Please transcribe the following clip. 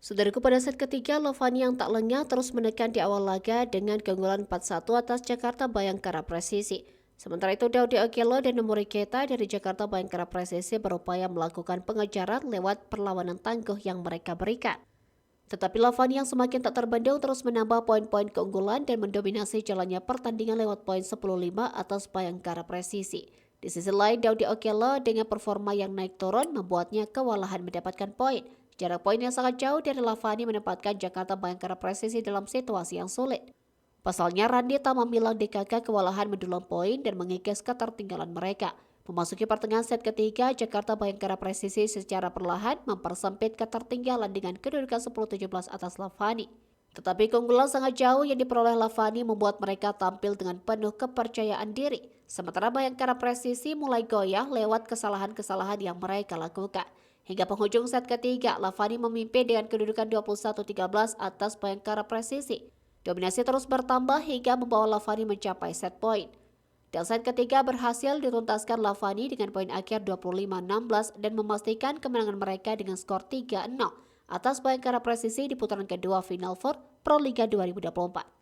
Saudaraku, pada set ketiga, Lovani yang tak lengah terus menekan di awal laga dengan keunggulan 4-1 atas Jakarta Bayangkara Presisi. Sementara itu, Daudi Okello dan Nomori Keita dari Jakarta Bayangkara Presisi berupaya melakukan pengejaran lewat perlawanan tangguh yang mereka berikan. Tetapi Lovani yang semakin tak terbendung terus menambah poin-poin keunggulan dan mendominasi jalannya pertandingan lewat poin 10-5 atas Bayangkara Presisi. Di sisi lain, Daudi Okello dengan performa yang naik turun membuatnya kewalahan mendapatkan poin. Jarak poin yang sangat jauh dari Lovani menempatkan Jakarta Bayangkara Presisi dalam situasi yang sulit. Pasalnya, Randi Tamamilang DKK kewalahan mendulang poin dan mengikis ketertinggalan mereka. Memasuki pertengahan set ketiga, Jakarta Bayangkara Presisi secara perlahan mempersempit ketertinggalan dengan kedudukan 10-17 atas Lovani. Tetapi keunggulan sangat jauh yang diperoleh Lovani membuat mereka tampil dengan penuh kepercayaan diri. Sementara Bayangkara Presisi mulai goyah lewat kesalahan-kesalahan yang mereka lakukan. Hingga penghujung set ketiga, Lovani memimpin dengan kedudukan 21-13 atas Bayangkara Presisi. Dominasi terus bertambah hingga membawa Lovani mencapai set point. Dan set ketiga berhasil dituntaskan Lovani dengan poin akhir 25-16 dan memastikan kemenangan mereka dengan skor 3-0 atas Bayangkara Presisi di putaran kedua Final Four Pro Liga 2024.